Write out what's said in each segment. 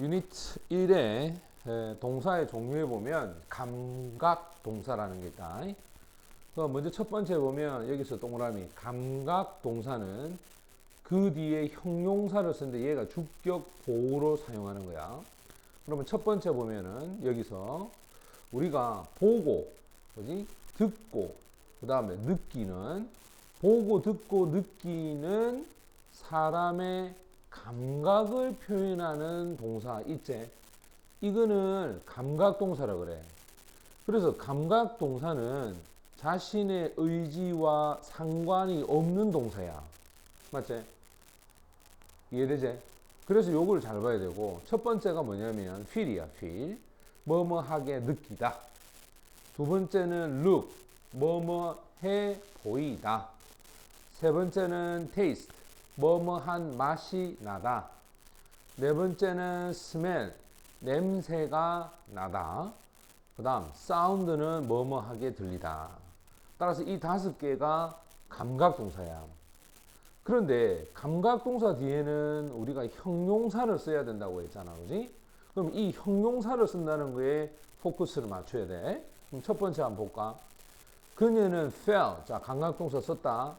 유니트 1의 동사의 종류에 보면 감각 동사라는 게 있다. 먼저 첫 번째 보면 여기서 동그라미 감각 동사는 그 뒤에 형용사를 쓰는데 얘가 주격 보호로 사용하는 거야. 그러면 첫 번째 보면은 여기서 우리가 보고, 그지? 듣고, 그 다음에 느끼는, 보고, 듣고, 느끼는 사람의 감각을 표현하는 동사 있지? 이거는 감각 동사라 그래. 그래서 감각 동사는 자신의 의지와 상관이 없는 동사야. 맞지? 이해되지? 그래서 요걸 잘 봐야 되고, 첫 번째가 뭐냐면 feel이야, feel. 뭐뭐 하게 느끼다. 두 번째는 look, 뭐뭐 해 보이다. 세 번째는 taste, 뭐뭐 한 맛이 나다. 네 번째는 smell, 냄새가 나다. 그 다음 sound는 뭐뭐 하게 들리다. 따라서 이 다섯 개가 감각 동사야. 그런데 감각 동사 뒤에는 우리가 형용사를 써야 된다고 했잖아, 그지? 그럼 이 형용사를 쓴다는 거에 포커스를 맞춰야 돼. 그럼 첫 번째 한번 볼까? 그녀는 felt, 자 감각 동사 썼다.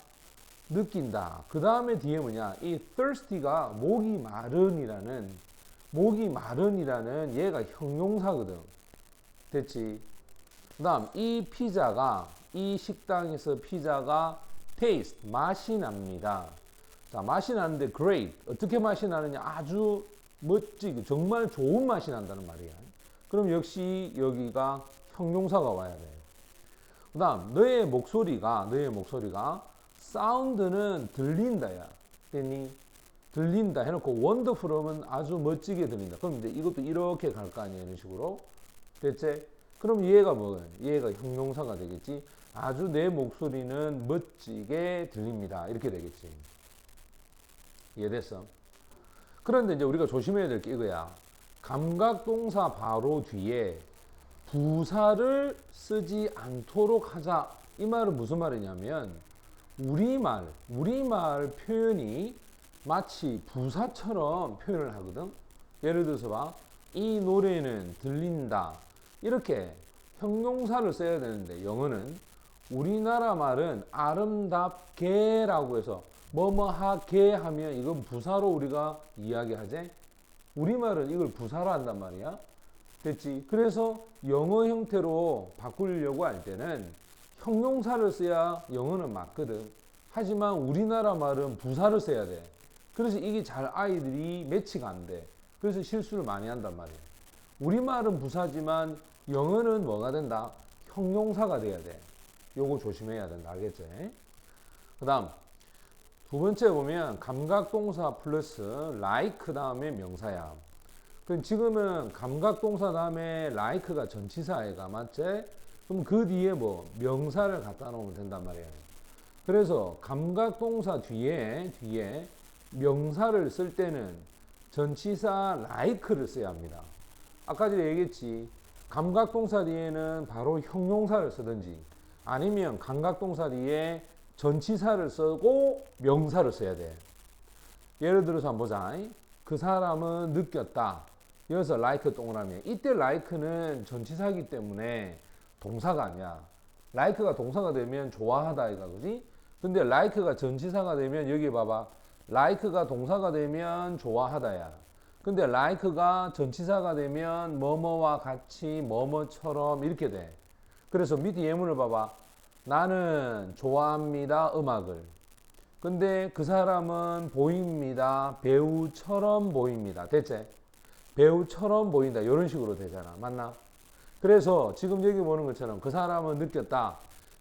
느낀다. 그 다음에 뒤에 뭐냐? 이 thirsty가 목이 마른이라는 얘가 형용사거든. 됐지? 그 다음 이 피자가, 이 식당에서 피자가 taste, 맛이 납니다. 자, 맛이 나는데 great. 어떻게 맛이 나느냐? 아주 멋지게, 정말 좋은 맛이 난다는 말이야. 그럼 역시 여기가 형용사가 와야 돼. 그 다음 너의 목소리가 사운드는 들린다야. 됐니? 들린다 해놓고 wonderful 하면 아주 멋지게 들린다. 그럼 이제 이것도 이렇게 갈 거 아니야, 이런 식으로. 됐지? 그럼 얘가 뭐야? 얘가 형용사가 되겠지. 아주 내 목소리는 멋지게 들립니다. 이렇게 되겠지. 이해됐어? 그런데 이제 우리가 조심해야 될 게 이거야. 감각동사 바로 뒤에 부사를 쓰지 않도록 하자. 이 말은 무슨 말이냐면 우리말 표현이 마치 부사처럼 표현을 하거든. 예를 들어서 봐. 이 노래는 들린다. 이렇게 형용사를 써야 되는데 영어는 우리나라 말은 아름답게라고 해서 뭐뭐하게 하면 이건 부사로 우리가 이야기하지. 우리말은 이걸 부사로 한단 말이야. 됐지? 그래서 영어 형태로 바꾸려고 할 때는 형용사를 써야 영어는 맞거든. 하지만 우리나라 말은 부사를 써야 돼. 그래서 이게 잘 아이들이 매치가 안 돼. 그래서 실수를 많이 한단 말이야. 우리말은 부사지만 영어는 뭐가 된다? 형용사가 돼야 돼. 요거 조심해야 된다. 알겠지? 그 다음 두 번째 보면 감각동사 플러스 like 다음에 명사야. 그럼 지금은 감각동사 다음에 like가 전치사애가 맞지? 그럼 그 뒤에 뭐 명사를 갖다 놓으면 된단 말이야. 그래서 감각동사 뒤에 명사를 쓸 때는 전치사 like를 써야 합니다. 아까 전에 얘기했지. 감각동사 뒤에는 바로 형용사를 쓰든지 아니면 감각동사 뒤에 전치사를 쓰고 명사를 써야 돼. 예를 들어서 한번 보자. 그 사람은 느꼈다. 여기서 like 동그라미. 이때 like는 전치사이기 때문에 동사가 아니야. like가 동사가 되면 좋아하다 이가 그지? 근데 like가 전치사가 되면 여기 봐봐. like가 동사가 되면 좋아하다야. 근데 like가 전치사가 되면 뭐뭐와 같이 뭐뭐처럼 이렇게 돼. 그래서 밑에 예문을 봐봐. 나는 좋아합니다 음악을. 근데 그 사람은 보입니다 배우처럼 보입니다. 됐지? 배우처럼 보인다 이런 식으로 되잖아. 맞나? 그래서 지금 여기 보는 것처럼 그 사람은 느꼈다.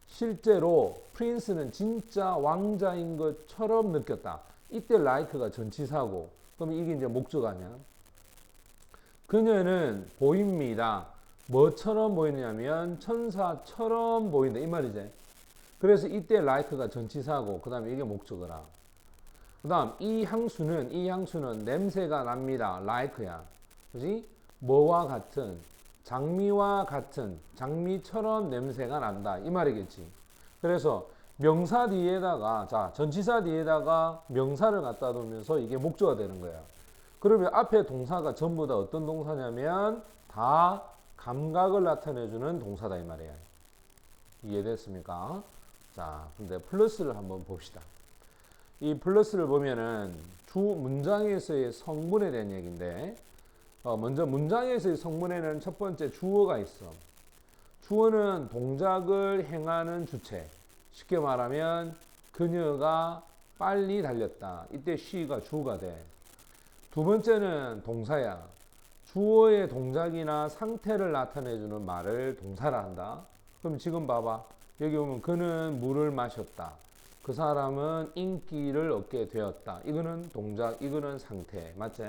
실제로 프린스는 진짜 왕자인 것처럼 느꼈다. 이때 like가 전치사고 그럼 이게 이제 목적 아니야? 그녀는 보입니다. 뭐처럼 보이냐면 천사처럼 보인다 이 말이지. 그래서 이때 like가 전치사고 그 다음에 이게 목적어라. 그 다음 이 향수는 냄새가 납니다. like야. 그지? 뭐와 같은 장미와 같은 장미처럼 냄새가 난다 이 말이겠지. 그래서 명사 뒤에다가 자 전치사 뒤에다가 명사를 갖다 두면서 이게 목적어가 되는 거야. 그러면 앞에 동사가 전부 다 어떤 동사냐면 다 감각을 나타내주는 동사다 이 말이에요. 이해됐습니까? 자, 근데 플러스를 한번 봅시다. 이 플러스를 보면은 주 문장에서의 성분에 대한 얘기인데, 먼저 문장에서의 성분에는 첫 번째 주어가 있어. 주어는 동작을 행하는 주체. 쉽게 말하면 그녀가 빨리 달렸다. 이때 she가 주어가 돼. 두 번째는 동사야. 주어의 동작이나 상태를 나타내주는 말을 동사라 한다. 그럼 지금 봐봐. 여기 보면 그는 물을 마셨다. 그 사람은 인기를 얻게 되었다. 이거는 동작, 이거는 상태. 맞지?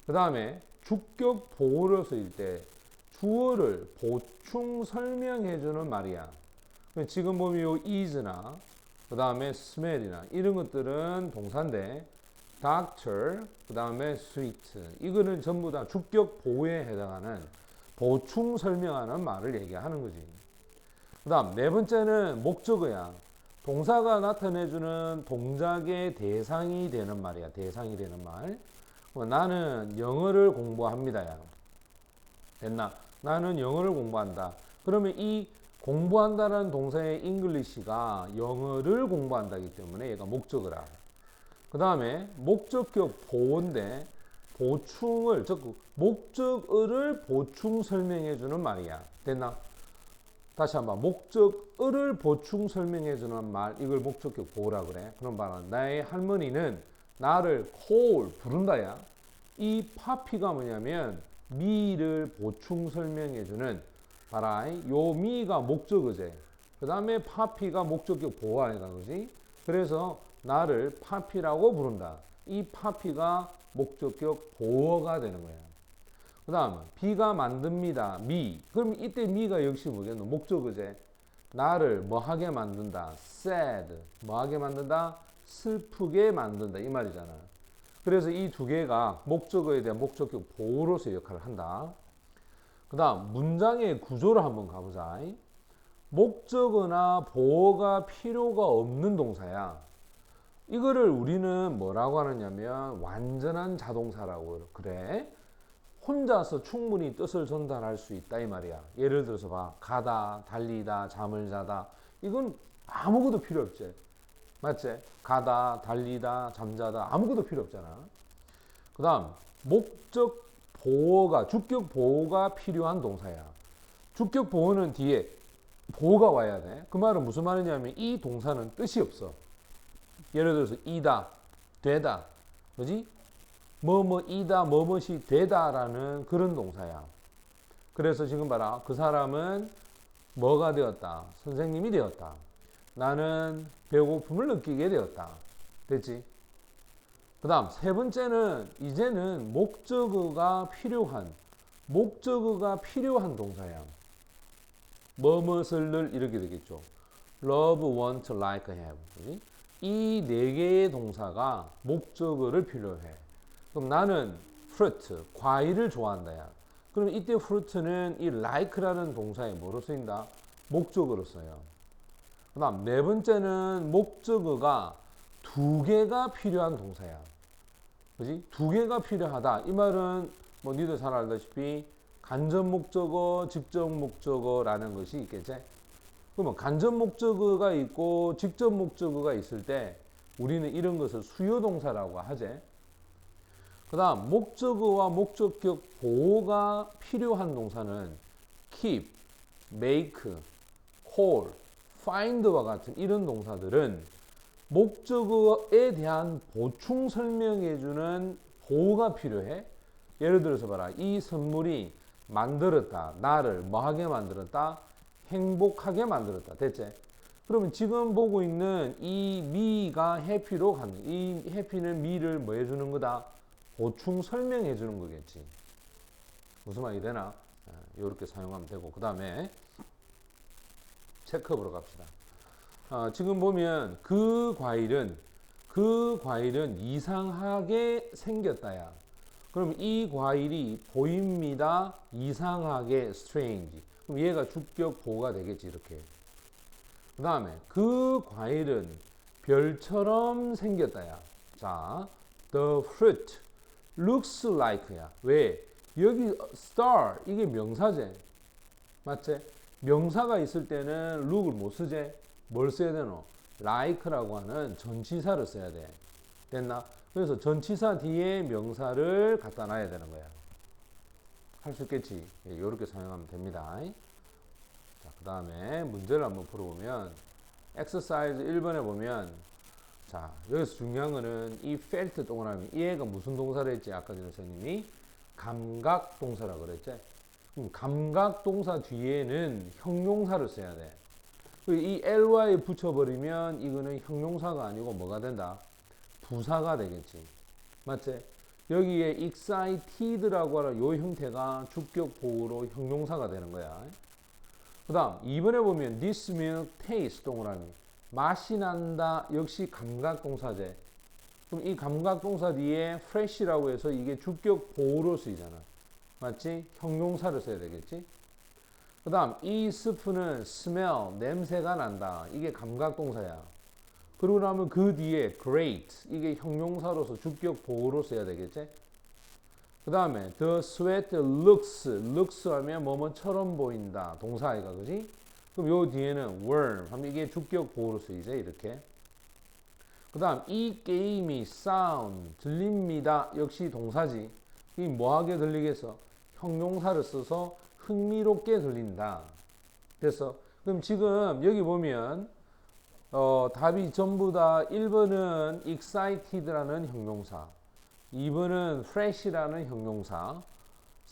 그 다음에 주격 보호로 쓰일 때 주어를 보충 설명해주는 말이야. 지금 보면 요 is나 그 다음에 smell이나 이런 것들은 동사인데 doctor, 그 다음에 sweet 이거는 전부 다 주격 보호에 해당하는 보충 설명하는 말을 얘기하는 거지. 그 다음 네 번째는 목적어야. 동사가 나타내주는 동작의 대상이 되는 말이야. 대상이 되는 말. 나는 영어를 공부합니다야. 됐나? 나는 영어를 공부한다. 그러면 이 공부한다라는 동사의 잉글리시가 영어를 공부한다기 때문에 얘가 목적어라. 그 다음에 목적격 보호인데 보충을, 즉 목적어를 보충 설명해 주는 말이야. 됐나? 다시 한번 목적어를 보충 설명해 주는 말, 이걸 목적격 보호라 그래. 그럼 봐라. 나의 할머니는 나를 call 부른다야. 이 파피가 뭐냐면 me를 보충 설명해 주는, 봐라. 요 me가 목적어제. 그 다음에 파피가 목적격 보호하니까 그지? 그래서 나를 파피라고 부른다. 이 파피가 목적격 보호가 되는 거야. 그 다음 B가 만듭니다. me. 그럼 이때 me가 역시 뭐겠노? 목적어제. 나를 뭐하게 만든다. sad. 뭐하게 만든다? 슬프게 만든다. 이 말이잖아. 그래서 이 두 개가 목적어에 대한 목적격 보호로서의 역할을 한다. 그 다음 문장의 구조를 한번 가보자. 목적어나 보호가 필요가 없는 동사야. 이거를 우리는 뭐라고 하느냐면 완전한 자동사라고 그래. 혼자서 충분히 뜻을 전달할 수 있다 이 말이야. 예를 들어서 봐. 가다, 달리다, 잠을 자다. 이건 아무것도 필요 없지. 맞지? 가다, 달리다, 잠자다 아무것도 필요 없잖아. 그 다음 목적 보호가, 주격 보호가 필요한 동사야. 주격 보호는 뒤에 보호가 와야 돼. 그 말은 무슨 말이냐면 이 동사는 뜻이 없어. 예를 들어서 이다, 되다, 그지? 뭐뭐이다, 뭐뭐이 되다라는 그런 동사야. 그래서 지금 봐라. 그 사람은 뭐가 되었다? 선생님이 되었다. 나는 배고픔을 느끼게 되었다. 됐지? 그 다음 세 번째는 이제는 목적어가 필요한 동사야. 뭐뭇을 이렇게 되겠죠. love, want, like, have. 그지? 이 네 개의 동사가 목적어를 필요해. 그럼 나는 fruit, 과일을 좋아한다야. 그럼 이때 fruit는 이 like라는 동사에 뭐로 쓰인다? 목적어로 써요. 그 다음 네 번째는 목적어가 두 개가 필요한 동사야. 그지? 두 개가 필요하다. 이 말은 뭐 니들 잘 알다시피 간접 목적어, 직접 목적어라는 것이 있겠지? 그러면 간접 목적어가 있고 직접 목적어가 있을 때 우리는 이런 것을 수요동사라고 하지. 그 다음 목적어와 목적격 보호가 필요한 동사는 keep, make, call, find와 같은 이런 동사들은 목적어에 대한 보충 설명해주는 보호가 필요해. 예를 들어서 봐라. 이 선물이 만들었다. 나를 뭐하게 만들었다? 행복하게 만들었다. 됐지? 그러면 지금 보고 있는 이 me가 happy로 가는, 이 happy는 me를 뭐 해주는 거다? 보충 설명해 주는 거겠지. 무슨 말이 되나? 이렇게 사용하면 되고. 그 다음에 체크 보러 갑시다. 지금 보면 그 과일은 이상하게 생겼다야. 그럼 이 과일이 보입니다. 이상하게 strange. 그럼 얘가 주격 보호가 되겠지. 이렇게. 그 다음에 그 과일은 별처럼 생겼다야. 자, the fruit looks like야. 왜? 여기 star 이게 명사제. 맞지? 명사가 있을 때는 look을 못 쓰지? 뭘 써야 되노? like라고 하는 전치사를 써야 돼. 됐나? 그래서 전치사 뒤에 명사를 갖다 놔야 되는 거야. 할 수 있겠지? 예, 이렇게 사용하면 됩니다. 자, 그 다음에 문제를 한번 풀어보면 exercise 1번에 보면 자, 여기서 중요한 거는 이 felt 동그라미 이 애가 무슨 동사를 했지? 아까 전에 선생님이 감각 동사라고 그랬지? 그럼 감각 동사 뒤에는 형용사를 써야 돼. 이 ly 붙여버리면 이거는 형용사가 아니고 뭐가 된다? 부사가 되겠지. 맞지? 여기에 excited라고 하는 요 형태가 주격 보호로 형용사가 되는 거야. 그 다음 2번에 보면 this milk tastes 동그라미 맛이 난다 역시 감각동사제. 그럼 이 감각동사 뒤에 fresh라고 해서 이게 주격 보호로 쓰이잖아. 맞지? 형용사를 써야 되겠지? 그 다음 이 스프는 smell 냄새가 난다. 이게 감각동사야. 그러고 나면 그 뒤에 great 이게 형용사로서 주격 보호로 써야 되겠지? 그 다음에 the sweat looks 하면 뭐뭐처럼 보인다. 동사이가 그지? 그럼 요 뒤에는 were 하면 이게 주격 보호로 쓰이죠. 이렇게. 그 다음 이 게임이 sound 들립니다. 역시 동사지. 이 뭐하게 들리겠어? 형용사를 써서 흥미롭게 들린다. 됐어? 그럼 지금 여기 보면 답이 전부 다 1번은 excited라는 형용사, 2번은 fresh라는 형용사,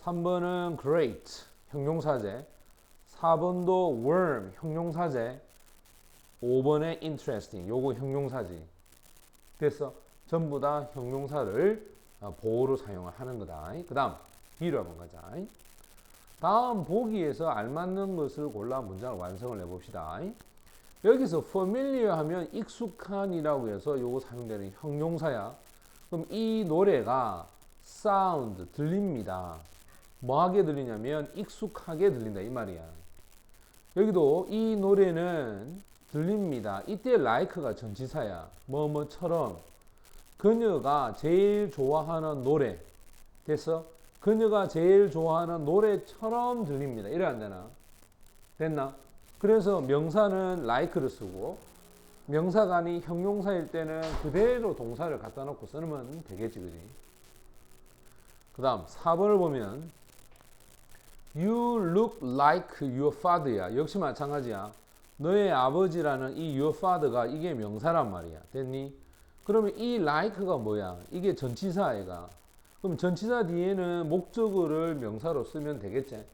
3번은 great 형용사제, 4번도 warm 형용사제, 5번에 interesting 요거 형용사지. 됐어? 전부 다 형용사를 보호로 사용하는 거다. 그 다음 B로 한번 가자. 다음 보기에서 알맞는 것을 골라 문장을 완성을 해봅시다. 여기서 familiar 하면 익숙한이라고 해서 요거 사용되는 형용사야. 그럼 이 노래가 sound 들립니다. 뭐하게 들리냐면 익숙하게 들린다 이 말이야. 여기도 이 노래는 들립니다. 이때 like가 전치사야. 뭐뭐처럼 그녀가 제일 좋아하는 노래. 됐어? 그녀가 제일 좋아하는 노래처럼 들립니다. 이래 안 되나? 됐나? 그래서 명사는 like를 쓰고 명사가 아닌 형용사일 때는 그대로 동사를 갖다 놓고 쓰면 되겠지, 그지? 그 다음 4번을 보면 You look like your father야. 역시 마찬가지야. 너의 아버지라는 이 your father가 이게 명사란 말이야. 됐니? 그러면 이 like가 뭐야? 이게 전치사 아이가. 그럼 전치사 뒤에는 목적어를 명사로 쓰면 되겠지?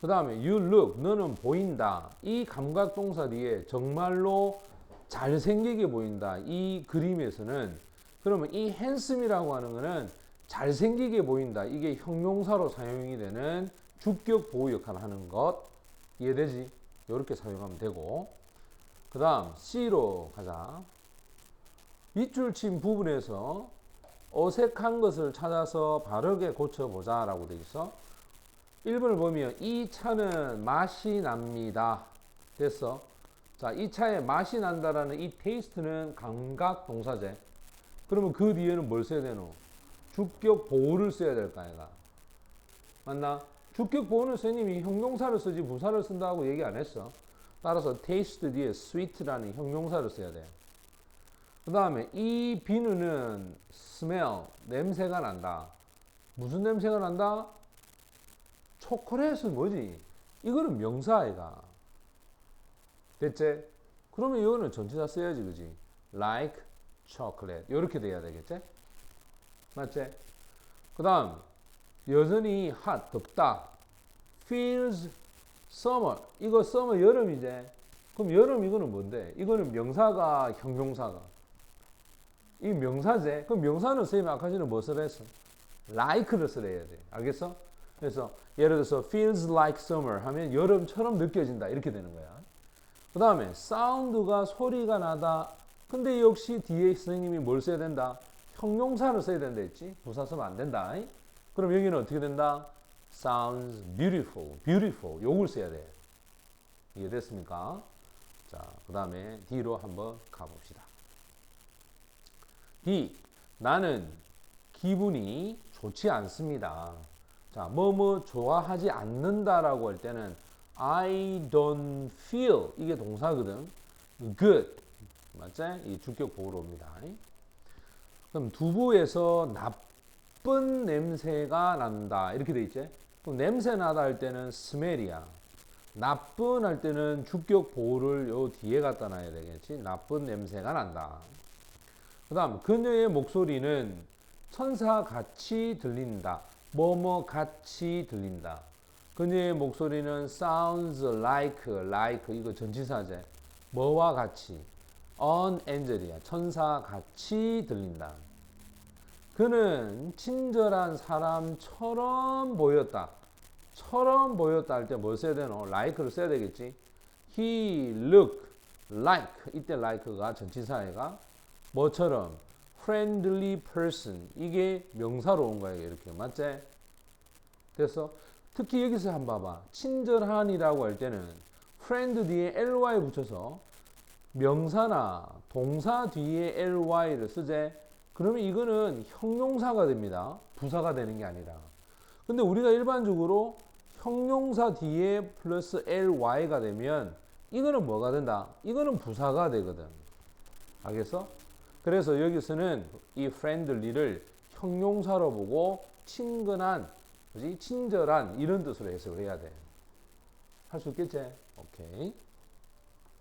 그 다음에 you look, 너는 보인다. 이 감각동사 뒤에 정말로 잘생기게 보인다. 이 그림에서는 그러면 이 handsome이라고 하는 거는 잘생기게 보인다. 이게 형용사로 사용이 되는 주격 보호 역할을 하는 것. 이해되지? 이렇게 사용하면 되고 그 다음 C로 가자. 밑줄 친 부분에서 어색한 것을 찾아서 바르게 고쳐보자 라고 되어 있어. 1번을 보면 이 차는 맛이 납니다. 됐어? 자, 이 차에 맛이 난다라는 이 테이스트는 감각 동사제. 그러면 그 뒤에는 뭘 써야 되노? 주격 보호를 써야 될까 아이가. 맞나? 주격 보호는 선생님이 형용사를 쓰지 부사를 쓴다고 얘기 안 했어. 따라서 taste 뒤에 sweet라는 형용사를 써야 돼. 그 다음에 이 비누는 smell, 냄새가 난다. 무슨 냄새가 난다? 초콜릿은 뭐지? 이거는 명사 아이가. 됐지? 그러면 이거는 전치사 써야지, 그지? like chocolate. 이렇게 돼야 되겠지? 맞지? 그 다음, 여전히 hot, 덥다. feels summer. 이거 summer 여름이지? 그럼 여름 이거는 뭔데? 이거는 명사가 형용사가. 이 명사제? 그럼 명사는 선생님 아까 전에 무엇을 했어? like를 써야 돼. 알겠어? 그래서 예를 들어서 feels like summer 하면 여름처럼 느껴진다. 이렇게 되는 거야. 그 다음에 사운드가 소리가 나다. 근데 역시 뒤에 선생님이 뭘 써야 된다? 형용사를 써야 된다 했지? 부사 쓰면 안 된다. 그럼 여기는 어떻게 된다? sounds beautiful. beautiful. 요걸 써야 돼. 이해됐습니까? 자, 그 다음에 D로 한번 가봅시다. D. 나는 기분이 좋지 않습니다. 자, 뭐뭐 좋아하지 않는다라고 할 때는 I don't feel 이게 동사거든. good 맞지? 이 주격 보호로입니다. 그럼 두부에서 나쁜 냄새가 난다 이렇게 돼 있지? 그럼 냄새 나다 할 때는 smell이야. 나쁜 할 때는 주격 보호를 요 뒤에 갖다 놔야 되겠지? 나쁜 냄새가 난다. 그 다음 그녀의 목소리는 천사같이 들린다. 뭐뭐 같이 들린다. 그녀의 목소리는 sounds like 이거 전치사제. 뭐와 같이 an angel이야. 천사같이 들린다. 그는 친절한 사람처럼 보였다. 처럼 보였다 할 때 뭐 써야 되노? like를 써야 되겠지. He looked like 이때 like가 전치사애가 뭐처럼 friendly person 이게 명사로 온 거예요. 이렇게 맞지? 그래서 특히 여기서 한번 봐봐. 친절한이라고 할 때는 friend 뒤에 ly 붙여서 명사나 동사 뒤에 ly를 쓰재. 그러면 이거는 형용사가 됩니다. 부사가 되는 게 아니라. 근데 우리가 일반적으로 형용사 뒤에 플러스 ly가 되면 이거는 뭐가 된다? 이거는 부사가 되거든. 알겠어? 그래서 여기서는 이 friendly를 형용사로 보고 친근한, 그지? 친절한 이런 뜻으로 해석을 해야 돼. 할 수 있겠지? 오케이.